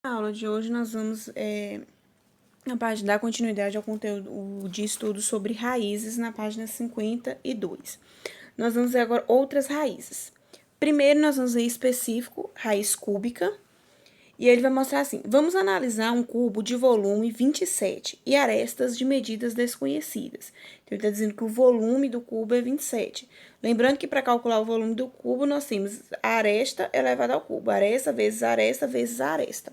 Na aula de hoje, nós vamos, na página, dar continuidade ao conteúdo de estudo sobre raízes, na página 52. Nós vamos ver agora outras raízes. Primeiro, nós vamos ver específico, raiz cúbica, e ele vai mostrar assim: vamos analisar um cubo de volume 27 e arestas de medidas desconhecidas. Então, ele está dizendo que o volume do cubo é 27. Lembrando que para calcular o volume do cubo, nós temos a aresta elevada ao cubo, aresta vezes aresta vezes aresta,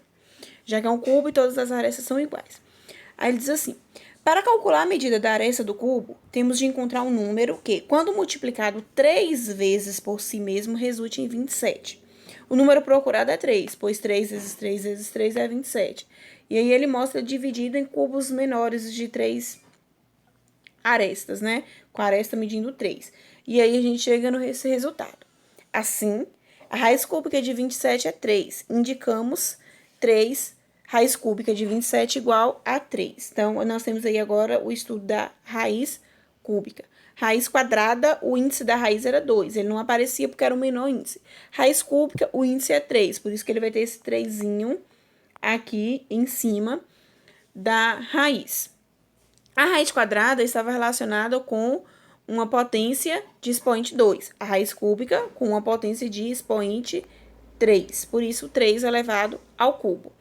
já que é um cubo e todas as arestas são iguais. Aí ele diz assim: para calcular a medida da aresta do cubo, temos de encontrar um número que, quando multiplicado 3 vezes por si mesmo, resulte em 27. O número procurado é 3, pois 3 vezes 3 vezes 3 é 27. E aí ele mostra dividido em cubos menores de 3 arestas, né? Com a aresta medindo 3. E aí a gente chega nesse resultado. Assim, a raiz cúbica de 27 é 3. Indicamos 3, raiz cúbica de 27 igual a 3. Então, nós temos aí agora o estudo da raiz cúbica. Raiz quadrada, o índice da raiz era 2. Ele não aparecia porque era o menor índice. Raiz cúbica, o índice é 3. Por isso que ele vai ter esse 3 aqui em cima da raiz. A raiz quadrada estava relacionada com uma potência de expoente 2. A raiz cúbica com uma potência de expoente 3. Por isso, 3 elevado ao cubo.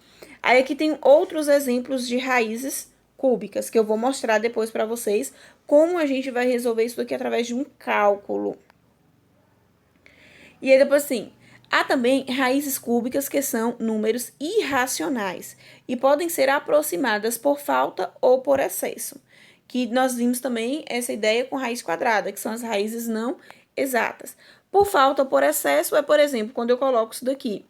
Aí aqui tem outros exemplos de raízes cúbicas, que eu vou mostrar depois para vocês como a gente vai resolver isso aqui através de um cálculo. E aí depois assim, há também raízes cúbicas que são números irracionais e podem ser aproximadas por falta ou por excesso, que nós vimos também essa ideia com raiz quadrada, que são as raízes não exatas. Por falta ou por excesso é, por exemplo, quando eu coloco isso daqui.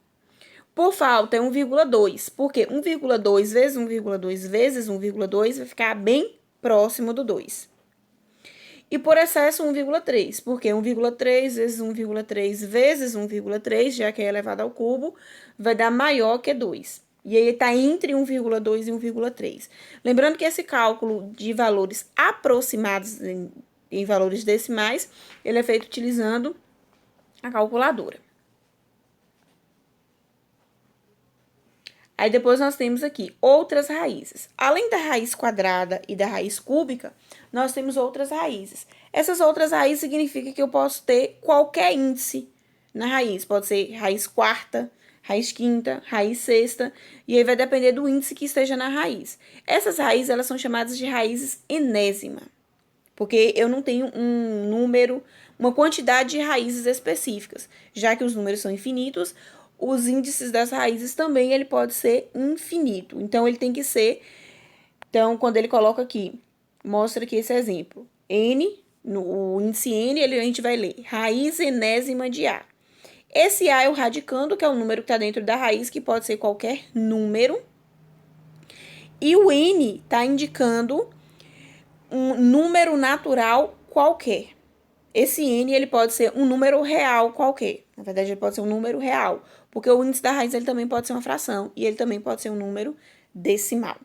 Por falta é 1,2, porque 1,2 vezes 1,2 vezes 1,2 vai ficar bem próximo do 2. E por excesso 1,3, porque 1,3 vezes 1,3 vezes 1,3, já que é elevado ao cubo, vai dar maior que 2. E aí está entre 1,2 e 1,3. Lembrando que esse cálculo de valores aproximados em valores decimais, ele é feito utilizando a calculadora. Aí depois nós temos aqui outras raízes. Além da raiz quadrada e da raiz cúbica, nós temos outras raízes. Essas outras raízes significam que eu posso ter qualquer índice na raiz. Pode ser raiz quarta, raiz quinta, raiz sexta, e aí vai depender do índice que esteja na raiz. Essas raízes, elas são chamadas de raízes enésima, porque eu não tenho um número, uma quantidade de raízes específicas. Já que os números são infinitos, os índices das raízes também ele pode ser infinito. Então, ele tem que ser... Então, quando ele coloca aqui, mostra aqui esse exemplo. N, o índice N, a gente vai ler raiz enésima de A. Esse A é o radicando, que é o número que está dentro da raiz, que pode ser qualquer número. E o N está indicando um número natural qualquer. Esse N, ele pode ser um número real qualquer. Na verdade, ele pode ser um número real, porque o índice da raiz ele também pode ser uma fração e ele também pode ser um número decimal.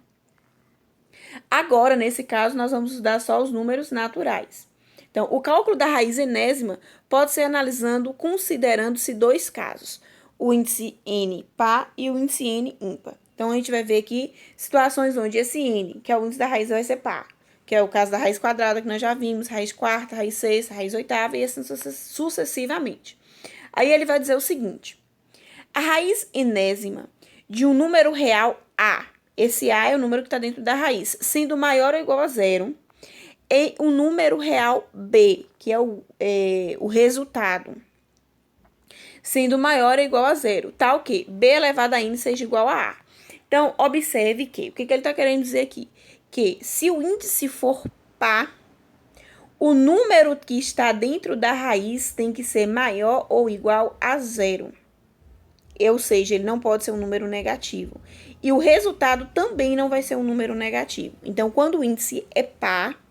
Agora, nesse caso, nós vamos estudar só os números naturais. Então, o cálculo da raiz enésima pode ser analisando considerando-se dois casos, o índice n par e o índice n ímpar. Então, a gente vai ver aqui situações onde esse n, que é o índice da raiz, vai ser par, que é o caso da raiz quadrada, que nós já vimos, raiz quarta, raiz sexta, raiz oitava, e assim sucessivamente. Aí ele vai dizer o seguinte: a raiz enésima de um número real A, esse A é o número que está dentro da raiz, sendo maior ou igual a zero, e um número real B, que é o resultado, sendo maior ou igual a zero, tal que B elevado a N seja igual a A. Então, observe que, o que ele está querendo dizer aqui? Que se o índice for par, o número que está dentro da raiz tem que ser maior ou igual a zero. Ou seja, ele não pode ser um número negativo. E o resultado também não vai ser um número negativo. Então, quando o índice é par,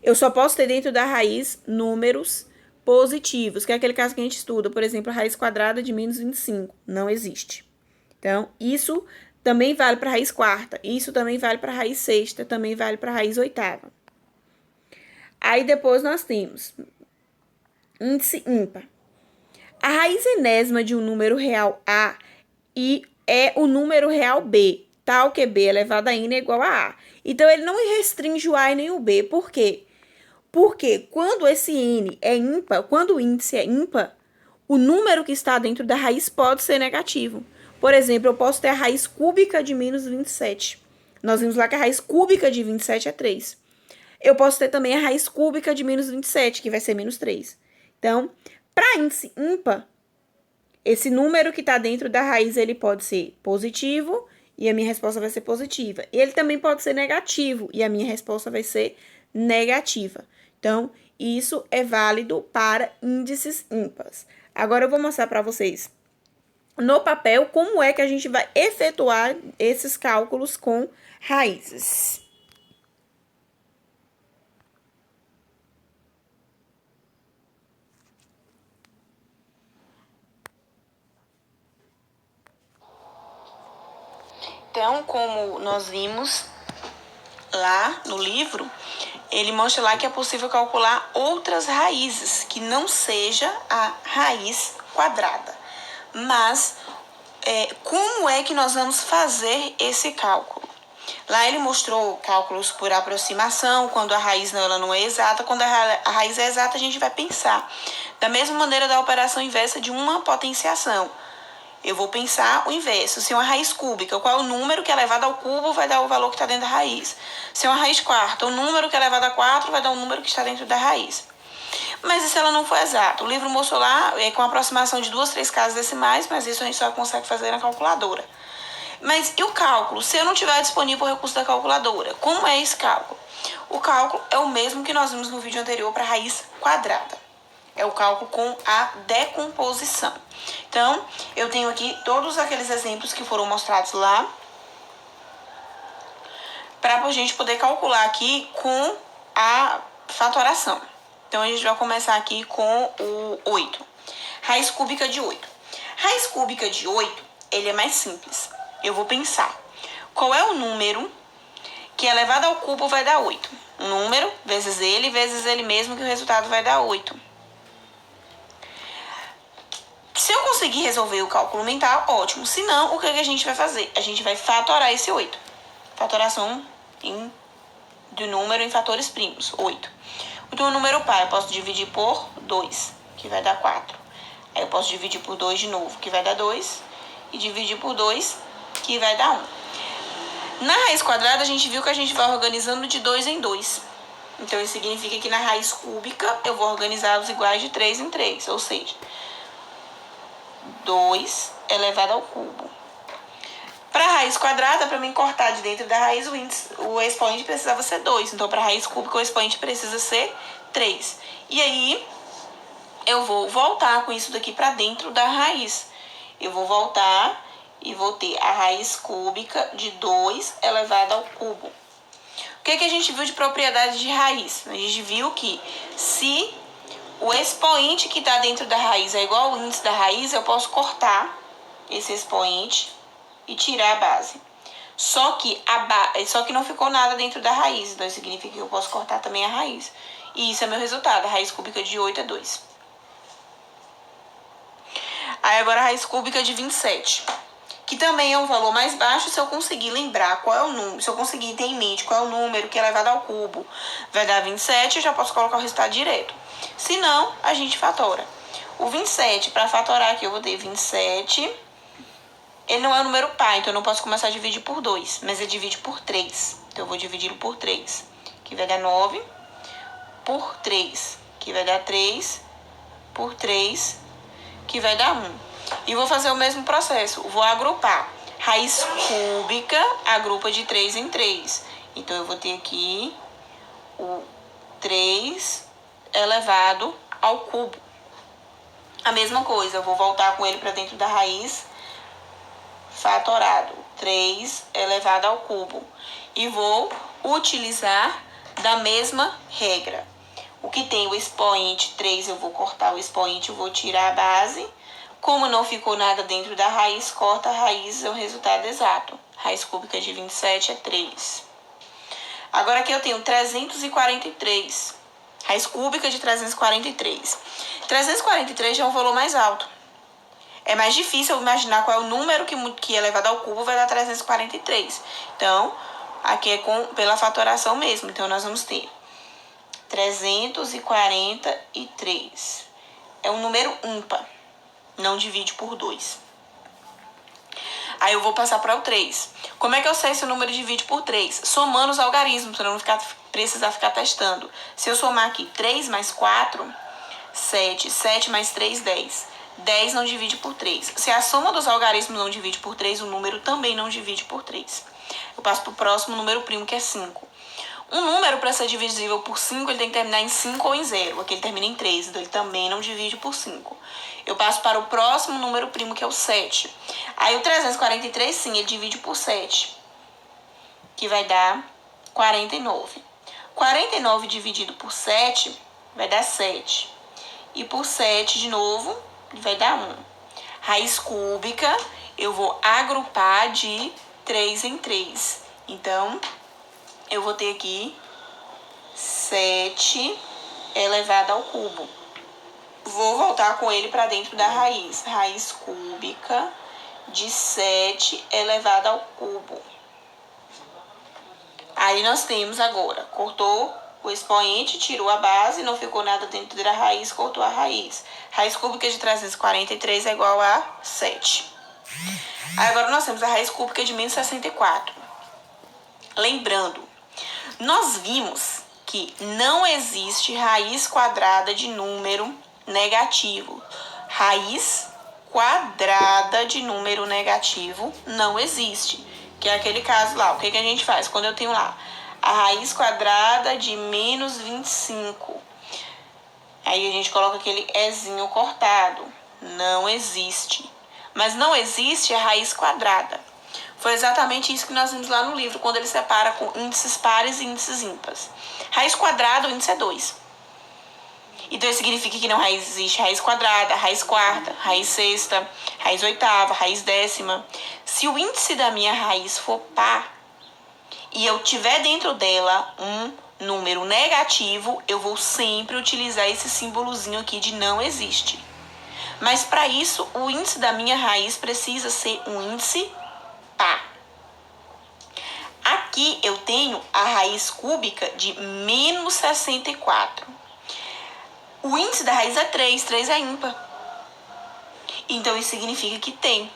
eu só posso ter dentro da raiz números positivos, que é aquele caso que a gente estuda. Por exemplo, a raiz quadrada de menos 25. Não existe. Então, isso também vale para a raiz quarta. Isso também vale para a raiz sexta. Também vale para a raiz oitava. Aí, depois, nós temos índice ímpar. A raiz enésima de um número real A e é o número real b, tal que b elevado a n é igual a a. Então, ele não restringe o a e nem o b. Por quê? Porque quando esse n é ímpar, quando o índice é ímpar, o número que está dentro da raiz pode ser negativo. Por exemplo, eu posso ter a raiz cúbica de menos 27. Nós vimos lá que a raiz cúbica de 27 é 3. Eu posso ter também a raiz cúbica de menos 27, que vai ser menos 3. Então, para índice ímpar, esse número que está dentro da raiz, ele pode ser positivo e a minha resposta vai ser positiva. E ele também pode ser negativo e a minha resposta vai ser negativa. Então, isso é válido para índices ímpares. Agora eu vou mostrar para vocês no papel como é que a gente vai efetuar esses cálculos com raízes. Então, como nós vimos lá no livro, ele mostra lá que é possível calcular outras raízes, que não seja a raiz quadrada. Mas, como é que nós vamos fazer esse cálculo? Lá ele mostrou cálculos por aproximação, quando a raiz ela não é exata. Quando a raiz é exata, a gente vai pensar da mesma maneira da operação inversa de uma potenciação. Eu vou pensar o inverso. Se é uma raiz cúbica, qual é o número que é elevado ao cubo vai dar o valor que está dentro da raiz. Se é uma raiz quarta, o número que é elevado a 4 vai dar o número que está dentro da raiz. Mas isso ela não foi exata. O livro mostrou lá com aproximação de 2, 3 casas decimais, mas isso a gente só consegue fazer na calculadora. Mas e o cálculo? Se eu não tiver disponível o recurso da calculadora, como é esse cálculo? O cálculo é o mesmo que nós vimos no vídeo anterior para a raiz quadrada. É o cálculo com a decomposição. Então, eu tenho aqui todos aqueles exemplos que foram mostrados lá, para a gente poder calcular aqui com a fatoração. Então, a gente vai começar aqui com o 8. Raiz cúbica de 8. Raiz cúbica de 8, ele é mais simples. Eu vou pensar, qual é o número que elevado ao cubo vai dar 8? Um número vezes ele mesmo, que o resultado vai dar 8. Se eu conseguir resolver o cálculo mental, ótimo. Se não, o que a gente vai fazer? A gente vai fatorar esse 8. Fatoração do número em fatores primos, 8. Então, o número par eu posso dividir por 2, que vai dar 4. Aí eu posso dividir por 2 de novo, que vai dar 2. E dividir por 2, que vai dar 1. Na raiz quadrada, a gente viu que a gente vai organizando de 2 em 2. Então, isso significa que na raiz cúbica, eu vou organizar os iguais de 3 em 3. Ou seja, 2 elevado ao cubo. Para a raiz quadrada, para mim cortar de dentro da raiz, o expoente precisava ser 2. Então, para a raiz cúbica, o expoente precisa ser 3. E aí, eu vou voltar com isso daqui para dentro da raiz. Eu vou voltar e vou ter a raiz cúbica de 2 elevado ao cubo. O que a gente viu de propriedade de raiz? A gente viu que se o expoente que está dentro da raiz é igual ao índice da raiz, eu posso cortar esse expoente e tirar a base. Só que não ficou nada dentro da raiz, então isso significa que eu posso cortar também a raiz. E isso é meu resultado, a raiz cúbica de 8 é 2. Aí agora a raiz cúbica de 27, que também é um valor mais baixo. Se eu conseguir lembrar qual é o número, se eu conseguir ter em mente qual é o número que é elevado ao cubo, vai dar 27, eu já posso colocar o resultado direto. Se não, a gente fatora. O 27, para fatorar aqui, eu vou ter 27. Ele não é um número par, então eu não posso começar a dividir por 2, mas ele divide por 3. Então eu vou dividi-lo por 3, que vai dar 9, por 3, que vai dar 3, por 3, que vai dar 1. E vou fazer o mesmo processo, vou agrupar. Raiz cúbica agrupa de 3 em 3. Então, eu vou ter aqui o 3 elevado ao cubo. A mesma coisa, eu vou voltar com ele para dentro da raiz fatorado. 3 elevado ao cubo. E vou utilizar da mesma regra. O que tem o expoente 3, eu vou cortar o expoente, eu vou tirar a base. Como não ficou nada dentro da raiz, corta a raiz, é o resultado exato. Raiz cúbica de 27 é 3. Agora aqui eu tenho 343. Raiz cúbica de 343. 343 já é um valor mais alto. é mais difícil eu imaginar qual é o número que elevado ao cubo vai dar 343. Então, aqui é pela fatoração mesmo. Então, nós vamos ter 343. É um número ímpar. Não divide por 2. Aí eu vou passar para o 3. Como é que eu sei se o número divide por 3? Somando os algarismos, para não precisar ficar testando. Se eu somar aqui 3 mais 4, 7. 7 mais 3, 10. 10 não divide por 3. Se a soma dos algarismos não divide por 3, o número também não divide por 3. Eu passo para o próximo número primo, que é 5. Um número, para ser divisível por 5, ele tem que terminar em 5 ou em 0. Aqui ele termina em 3, então ele também não divide por 5. Eu passo para o próximo número primo, que é o 7. Aí o 343, sim, ele divide por 7, que vai dar 49. 49 dividido por 7 vai dar 7. E por 7, de novo, vai dar 1. Raiz cúbica, eu vou agrupar de 3 em 3. Então, eu vou ter aqui 7 elevado ao cubo. Vou voltar com ele para dentro da raiz. Raiz cúbica de 7 elevado ao cubo. Aí nós temos agora, cortou o expoente, tirou a base, não ficou nada dentro da raiz, cortou a raiz. Raiz cúbica de 343 é igual a 7. Aí agora nós temos a raiz cúbica de menos 64. Lembrando, nós vimos que não existe raiz quadrada de número negativo. Raiz quadrada de número negativo não existe. Que é aquele caso lá. O que a gente faz? Quando eu tenho lá a raiz quadrada de menos 25. Aí a gente coloca aquele ezinho cortado. Não existe. Mas não existe a raiz quadrada. Foi exatamente isso que nós vimos lá no livro, quando ele separa com índices pares e índices ímpares. Raiz quadrada, o índice é 2. Então, isso significa que não existe raiz quadrada, raiz quarta, raiz sexta, raiz oitava, raiz décima. Se o índice da minha raiz for par e eu tiver dentro dela um número negativo, eu vou sempre utilizar esse símbolozinho aqui de não existe. Mas, para isso, o índice da minha raiz precisa ser um índice par. Aqui eu tenho a raiz cúbica de menos 64. O índice da raiz é 3, 3 é ímpar. Então, isso significa que tem.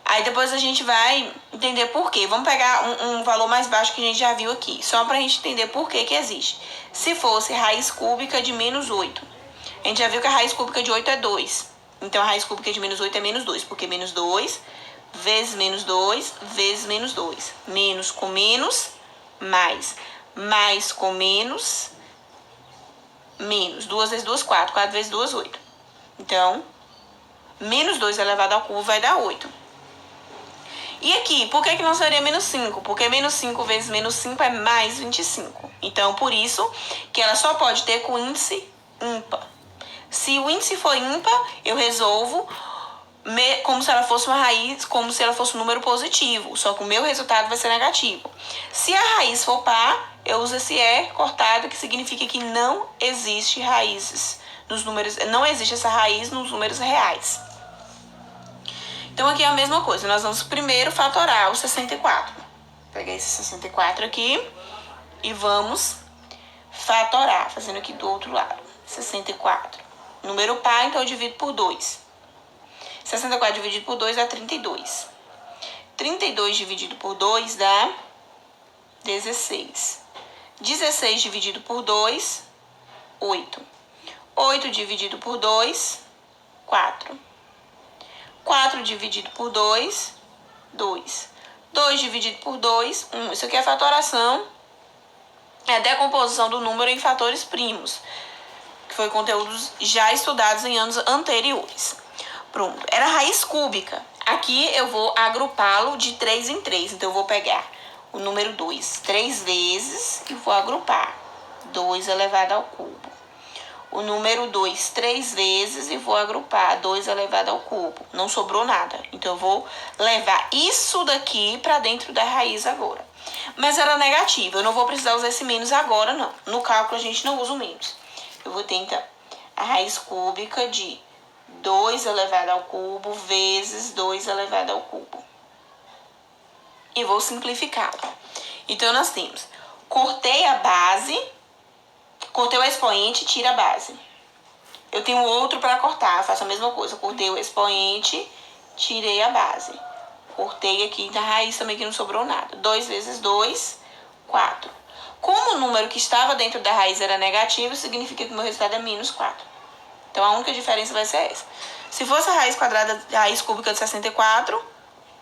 Aí depois a gente vai entender por quê. Vamos pegar um valor mais baixo que a gente já viu aqui, só pra gente entender por que existe. Se fosse raiz cúbica de menos 8, a gente já viu que a raiz cúbica de 8 é 2. Então, a raiz cúbica de menos 8 é menos 2, porque menos 2 vezes menos 2 vezes menos 2. Menos com menos, mais. Mais com menos, menos. 2 vezes 2, 4. 4 vezes 2, 8. Então, menos 2 elevado ao cubo vai dar 8. E aqui, por que não seria menos 5? Porque menos 5 vezes menos 5 é mais 25. Então, por isso que ela só pode ter com índice ímpar. Se o índice for ímpar, eu resolvo como se ela fosse uma raiz, como se ela fosse um número positivo. Só que o meu resultado vai ser negativo. Se a raiz for par, eu uso esse E cortado, que significa que não existe raízes nos números, não existe essa raiz nos números reais. Então, aqui é a mesma coisa. Nós vamos primeiro fatorar o 64. Vou pegar esse 64 aqui e vamos fatorar, fazendo aqui do outro lado. 64. Número par, então eu divido por 2. 64 dividido por 2 dá 32. 32 dividido por 2 dá 16. 16 dividido por 2, 8. 8 dividido por 2, 4. 4 dividido por 2, 2. 2 dividido por 2, 1. Isso aqui é fatoração. É a decomposição do número em fatores primos, que foi conteúdos já estudados em anos anteriores. Pronto. Era raiz cúbica. Aqui eu vou agrupá-lo de 3 em 3. Então, eu vou pegar o número 2 3 vezes e vou agrupar. 2 elevado ao cubo. O número 2 3 vezes e vou agrupar. 2 elevado ao cubo. Não sobrou nada. Então, eu vou levar isso daqui para dentro da raiz agora. Mas era negativo. Eu não vou precisar usar esse menos agora, não. No cálculo, a gente não usa o menos. Eu vou ter, então, a raiz cúbica de 2 elevado ao cubo vezes 2 elevado ao cubo. E vou simplificá-lo. Então, nós temos, cortei a base, cortei o expoente, tira a base. Eu tenho outro para cortar, faço a mesma coisa. Cortei o expoente, tirei a base. Cortei aqui da raiz também que não sobrou nada. 2 vezes 2, 4. Como o número que estava dentro da raiz era negativo, significa que o meu resultado é menos 4. Então, a única diferença vai ser essa. Se fosse a raiz quadrada, a raiz cúbica de 64,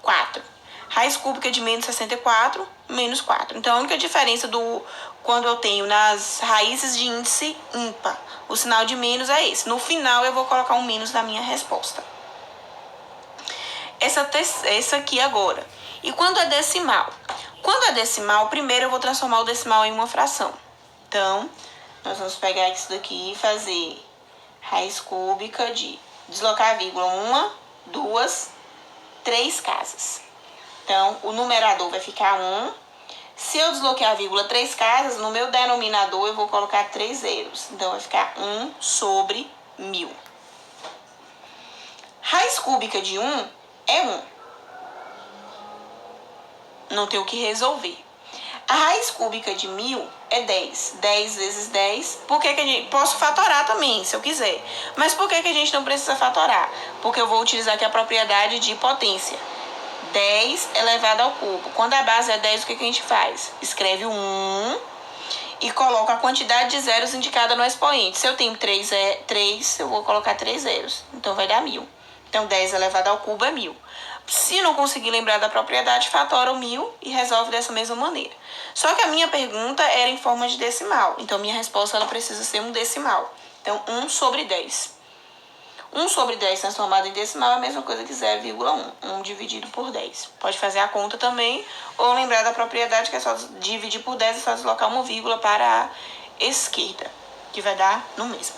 4. Raiz cúbica de menos 64, menos 4. Então, a única diferença quando eu tenho nas raízes de índice ímpar, o sinal de menos é esse. No final, eu vou colocar um menos na minha resposta. Essa aqui agora. E quando é decimal? Quando é decimal, primeiro eu vou transformar o decimal em uma fração. Então, nós vamos pegar isso daqui e fazer raiz cúbica de deslocar a vírgula 1, 2, 3 casas. Então, o numerador vai ficar 1. Se eu desloquei a vírgula 3 casas, no meu denominador eu vou colocar 3 zeros. Então, vai ficar 1 sobre 1000. Raiz cúbica de 1 é 1. Não tem o que resolver. A raiz cúbica de 1000 é 10. 10 vezes 10. Por que a gente... Posso fatorar também, se eu quiser. Mas por que a gente não precisa fatorar? Porque eu vou utilizar aqui a propriedade de potência. 10 elevado ao cubo. Quando a base é 10, o que a gente faz? Escreve 1 e coloca a quantidade de zeros indicada no expoente. Se eu tenho 3, eu vou colocar 3 zeros. Então, vai dar 1000. Então, 10 elevado ao cubo é 1000. Se não conseguir lembrar da propriedade, fatora o 1000 e resolve dessa mesma maneira. Só que a minha pergunta era em forma de decimal. Então, minha resposta ela precisa ser um decimal. Então, 1 sobre 10. 1 sobre 10 transformado em decimal é a mesma coisa que 0,1. 1 dividido por 10. Pode fazer a conta também, ou lembrar da propriedade que é só dividir por 10 e só deslocar uma vírgula para a esquerda, que vai dar no mesmo.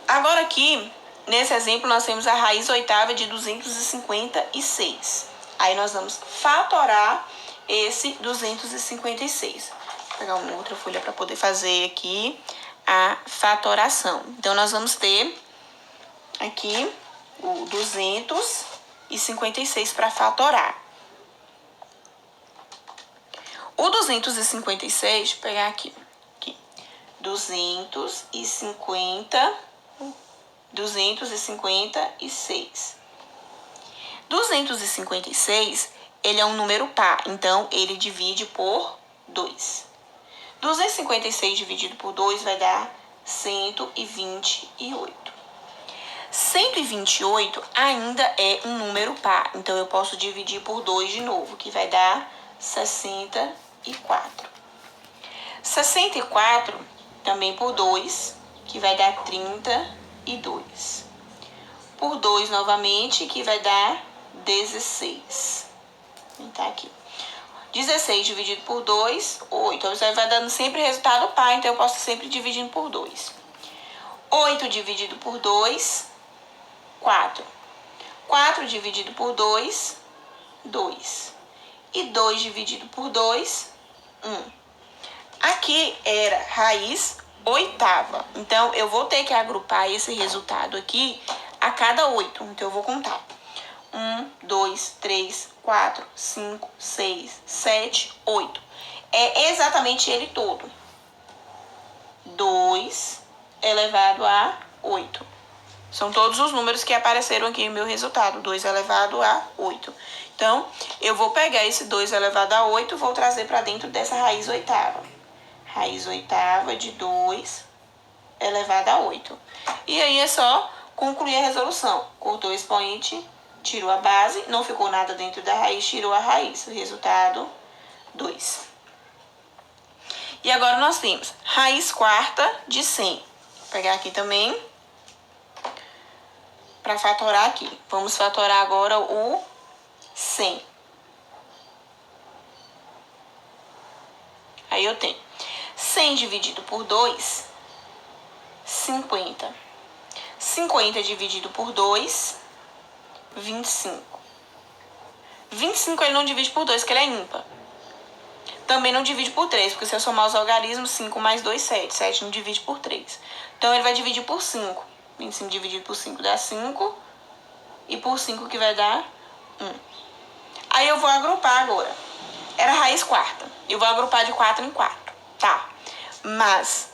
Agora aqui, nesse exemplo, nós temos a raiz oitava de 256. Aí nós vamos fatorar esse 256. Vou pegar uma outra folha para poder fazer aqui a fatoração. Então, nós vamos ter aqui o 256 para fatorar. O 256, deixa eu pegar aqui. 256. 256, ele é um número par, então ele divide por 2. 256 dividido por 2 vai dar 128. 128 ainda é um número par, então eu posso dividir por 2 de novo, que vai dar 64. 64 também por 2, que vai dar 32. Por 2 novamente, que vai dar 16. Vou aumentar aqui. 16 dividido por 2, 8. Então, isso vai dando sempre resultado par, então eu posso sempre dividindo por 2. 8 dividido por 2, 4. 4 dividido por 2, 2. E 2 dividido por 2, 1. Aqui era raiz oitava. Então, eu vou ter que agrupar esse resultado aqui a cada 8. Então, eu vou contar. 1, 2, 3, 4, 5, 6, 7, 8. É exatamente ele todo. 2 elevado a 8. São todos os números que apareceram aqui no meu resultado. 2 elevado a 8. Então, eu vou pegar esse 2 elevado a 8 e vou trazer para dentro dessa raiz oitava. Raiz oitava de 2 elevado a 8. E aí é só concluir a resolução. Cortou o expoente, tirou a base, não ficou nada dentro da raiz, tirou a raiz. Resultado, 2. E agora nós temos raiz quarta de 100. Vou pegar aqui também para fatorar aqui. Vamos fatorar agora o 100. Aí eu tenho 100 dividido por 2, 50. 50 dividido por 2, 25. 25 ele não divide por 2, porque ele é ímpar. Também não divide por 3, porque se eu somar os algarismos, 5 mais 2, 7. 7 não divide por 3. Então, ele vai dividir por 5. 25 dividido por 5 dá 5. E por 5 que vai dar 1. Aí eu vou agrupar agora. Era raiz quarta. Eu vou agrupar de 4 em 4. Tá. Mas...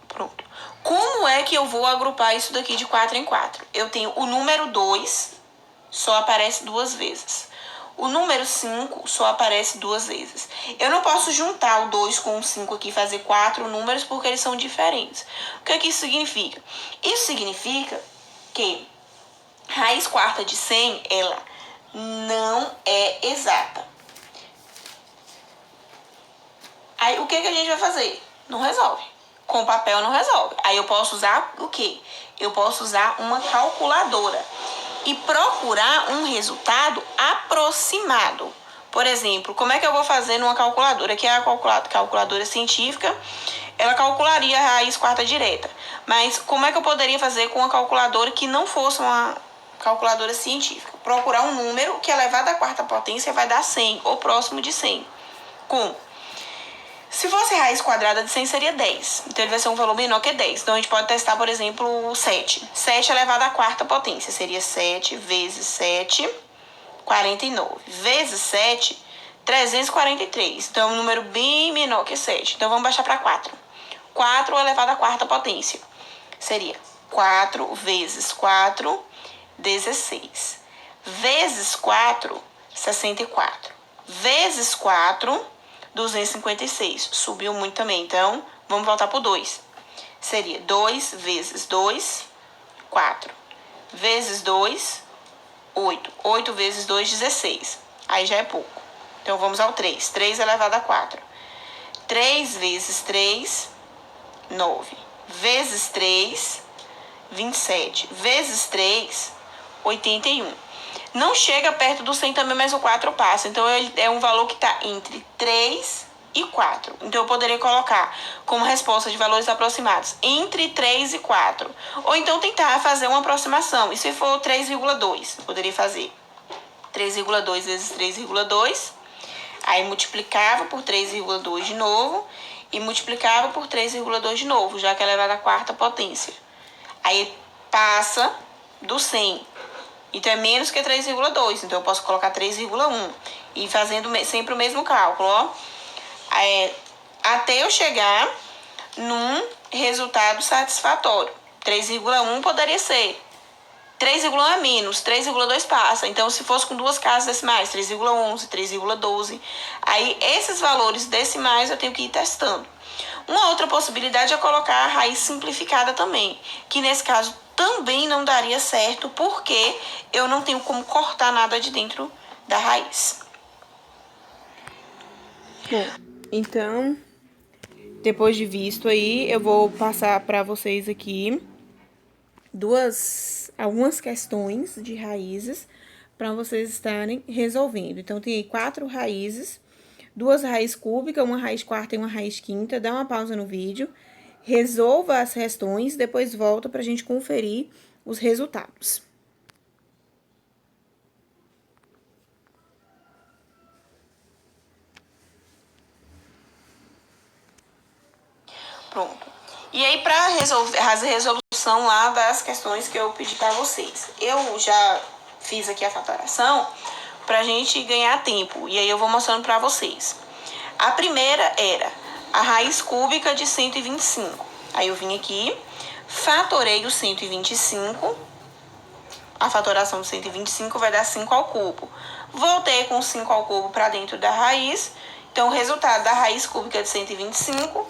pronto. Como é que eu vou agrupar isso daqui de 4 em 4? Eu tenho o número 2, só aparece 2 vezes. O número 5 só aparece 2 vezes. Eu não posso juntar o 2 com o 5 aqui e fazer 4 números porque eles são diferentes. O que é que isso significa? Isso significa que raiz quarta de 100, ela não é exata. Aí, o que a gente vai fazer? Não resolve. Com papel não resolve. Aí eu posso usar o quê? Eu posso usar uma calculadora e procurar um resultado aproximado. Por exemplo, como é que eu vou fazer numa calculadora? Que é a calculadora científica, ela calcularia a raiz quarta direta. Mas como é que eu poderia fazer com uma calculadora que não fosse uma calculadora científica? Procurar um número que elevado à quarta potência vai dar 100 ou próximo de 100. Como? Se fosse raiz quadrada de 100 seria 10. Então ele vai ser um valor menor que 10. Então a gente pode testar, por exemplo, 7. 7 elevado à quarta potência seria 7 vezes 7, 49. Vezes 7, 343. Então é um número bem menor que 7. Então vamos baixar para 4. 4 elevado à quarta potência seria 4 vezes 4, 16. Vezes 4, 64. Vezes 4, 256. Subiu muito também, então vamos voltar para o 2. Seria 2 vezes 2, 4. Vezes 2, 8. 8 vezes 2, 16. Aí já é pouco. Então vamos ao 3. 3 elevado a 4. 3 vezes 3, 9. Vezes 3, 27. Vezes 3, 81. Não chega perto do 100 também, mas o 4 passa. Então, é um valor que está entre 3 e 4. Então, eu poderia colocar como resposta de valores aproximados entre 3 e 4. Ou então, tentar fazer uma aproximação. E se for 3,2, poderia fazer 3,2 vezes 3,2. Aí, multiplicava por 3,2 de novo. E multiplicava por 3,2 de novo, já que ela é da quarta potência. Aí, passa do 100. Então, é menos que 3,2. Então, eu posso colocar 3,1. E fazendo sempre o mesmo cálculo, ó. Até eu chegar num resultado satisfatório. 3,1 poderia ser. 3,1 é menos, 3,2 passa. Então, se fosse com duas casas decimais, 3,11, 3,12. Aí, esses valores decimais eu tenho que ir testando. Uma outra possibilidade é colocar a raiz simplificada também, que nesse caso também não daria certo, porque eu não tenho como cortar nada de dentro da raiz. Bom, então, depois de visto aí, eu vou passar para vocês aqui algumas questões de raízes para vocês estarem resolvendo. Então, tem aí 4 raízes, 2 raízes cúbicas, uma raiz quarta e uma raiz quinta. Dá uma pausa no vídeo, resolva as questões, depois volta para a gente conferir os resultados. Pronto. E aí, para resolver a resolução lá das questões que eu pedi para vocês, eu já fiz aqui a fatoração pra gente ganhar tempo. E aí eu vou mostrando para vocês. A primeira era a raiz cúbica de 125. Aí eu vim aqui, fatorei o 125. A fatoração de 125 vai dar 5 ao cubo. Voltei com 5 ao cubo para dentro da raiz. Então, o resultado da raiz cúbica de 125,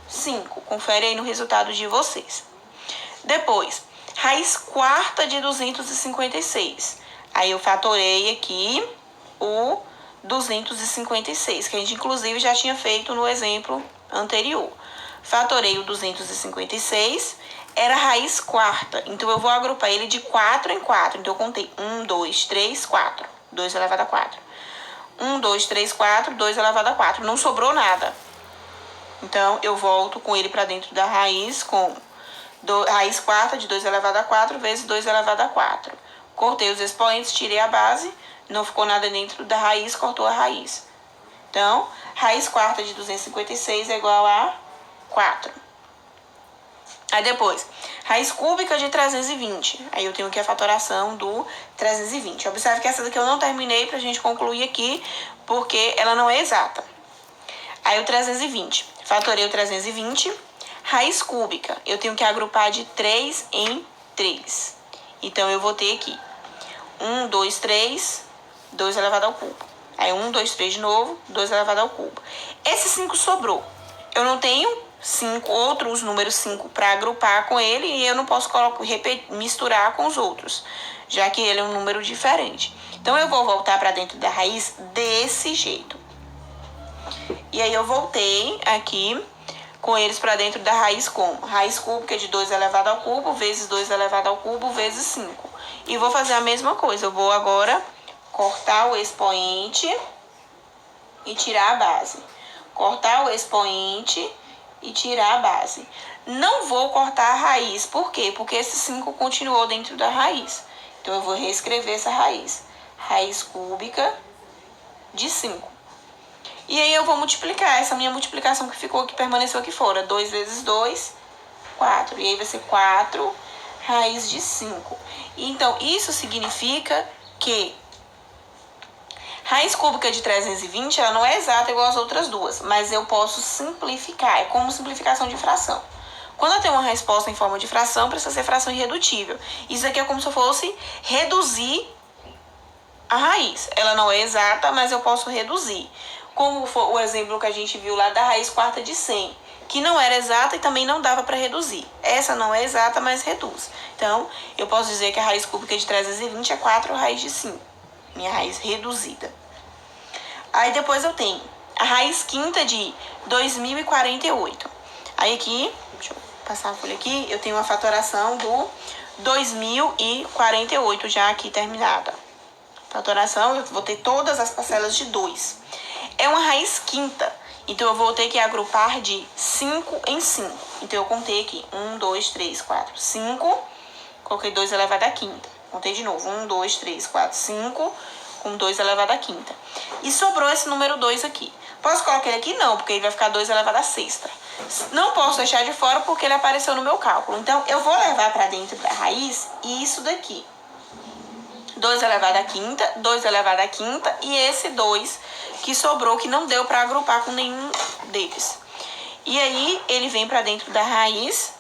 5. Confere aí no resultado de vocês. Depois, raiz quarta de 256. Aí eu fatorei aqui o 256, que a gente inclusive já tinha feito no exemplo anterior. Fatorei o 256, era raiz quarta, então eu vou agrupar ele de 4 em 4. Então eu contei 1, 2, 3, 4. 2 elevado a 4. 1, 2, 3, 4, 2 elevado a 4. Não sobrou nada. Então eu volto com ele para dentro da raiz com raiz quarta de 2 elevado a 4 vezes 2 elevado a 4. Cortei os expoentes, tirei a base, não ficou nada dentro da raiz, cortou a raiz. Então, raiz quarta de 256 é igual a 4. Aí depois, raiz cúbica de 320. Aí eu tenho aqui a fatoração do 320. Observe que essa daqui eu não terminei pra gente concluir aqui, porque ela não é exata. Aí o 320. Fatorei o 320. Raiz cúbica. Eu tenho que agrupar de 3 em 3. Então, eu vou ter aqui 1, 2, 3, 2 elevado ao cubo. Aí 1, 2, 3 de novo, 2 elevado ao cubo. Esse 5 sobrou. Eu não tenho outros números 5 para agrupar com ele e eu não posso misturar com os outros, já que ele é um número diferente. Então, eu vou voltar para dentro da raiz desse jeito. E aí, eu voltei aqui com eles para dentro da raiz como raiz cúbica de 2 elevado ao cubo vezes 2 elevado ao cubo vezes 5. E vou fazer a mesma coisa. Eu vou agora cortar o expoente e tirar a base. Cortar o expoente e tirar a base. Não vou cortar a raiz. Por quê? Porque esse 5 continuou dentro da raiz. Então, eu vou reescrever essa raiz. Raiz cúbica de 5. E aí, eu vou multiplicar essa minha multiplicação que ficou, que permaneceu aqui fora. 2 vezes 2, 4. E aí, vai ser 4 raiz de 5. Então, isso significa que raiz cúbica de 320, ela não é exata igual às outras duas, mas eu posso simplificar, é como simplificação de fração. Quando eu tenho uma resposta em forma de fração, precisa ser fração irredutível. Isso aqui é como se eu fosse reduzir a raiz. Ela não é exata, mas eu posso reduzir. Como foi o exemplo que a gente viu lá da raiz quarta de 100, que não era exata e também não dava para reduzir. Essa não é exata, mas reduz. Então, eu posso dizer que a raiz cúbica de 320 é 4 raiz de 5. Minha raiz reduzida. Aí depois eu tenho a raiz quinta de 2048. Aí aqui, deixa eu passar a folha aqui, eu tenho uma fatoração do 2048 já aqui terminada. Fatoração, eu vou ter todas as parcelas de 2. É uma raiz quinta, então eu vou ter que agrupar de 5 em 5. Então eu contei aqui, 1, 2, 3, 4, 5. Coloquei 2 elevado à quinta. Contei de novo, 1, 2, 3, 4, 5, com 2 elevado à quinta. E sobrou esse número 2 aqui. Posso colocar ele aqui? Não, porque ele vai ficar 2 elevado à sexta. Não posso deixar de fora porque ele apareceu no meu cálculo. Então, eu vou levar para dentro da raiz isso daqui. 2 elevado à quinta, 2 elevado à quinta e esse 2 que sobrou, que não deu para agrupar com nenhum deles. E aí, ele vem para dentro da raiz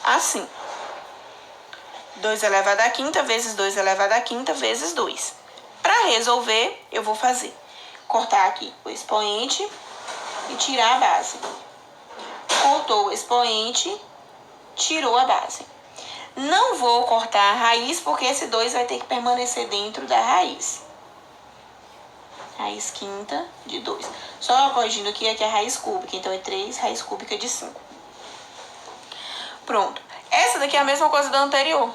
assim. 2 elevado à quinta vezes 2 elevado à quinta vezes 2. Para resolver, eu vou fazer. Cortar aqui o expoente e tirar a base. Cortou o expoente, tirou a base. Não vou cortar a raiz, porque esse 2 vai ter que permanecer dentro da raiz. Raiz quinta de 2. Só corrigindo aqui é a raiz cúbica, então é 3 raiz cúbica de 5. Pronto. Essa daqui é a mesma coisa da anterior.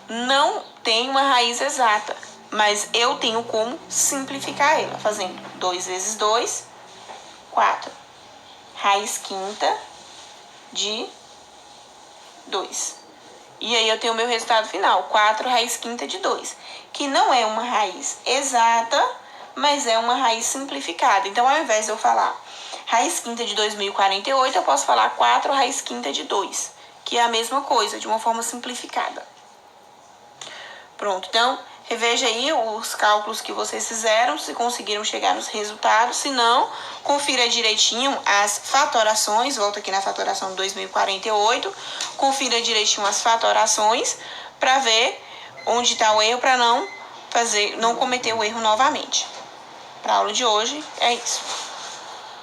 Não tem uma raiz exata, mas eu tenho como simplificar ela, fazendo 2 vezes 2, 4. Raiz quinta de 2. E aí eu tenho o meu resultado final, 4 raiz quinta de 2, que não é uma raiz exata, mas é uma raiz simplificada. Então, ao invés de eu falar raiz quinta de 2048, eu posso falar 4 raiz quinta de 2, que é a mesma coisa, de uma forma simplificada. Pronto, então, reveja aí os cálculos que vocês fizeram, se conseguiram chegar nos resultados. Se não, confira direitinho as fatorações. Volta aqui na fatoração de 2048. Confira direitinho as fatorações para ver onde está o erro, para não cometer o erro novamente. Para a aula de hoje, é isso.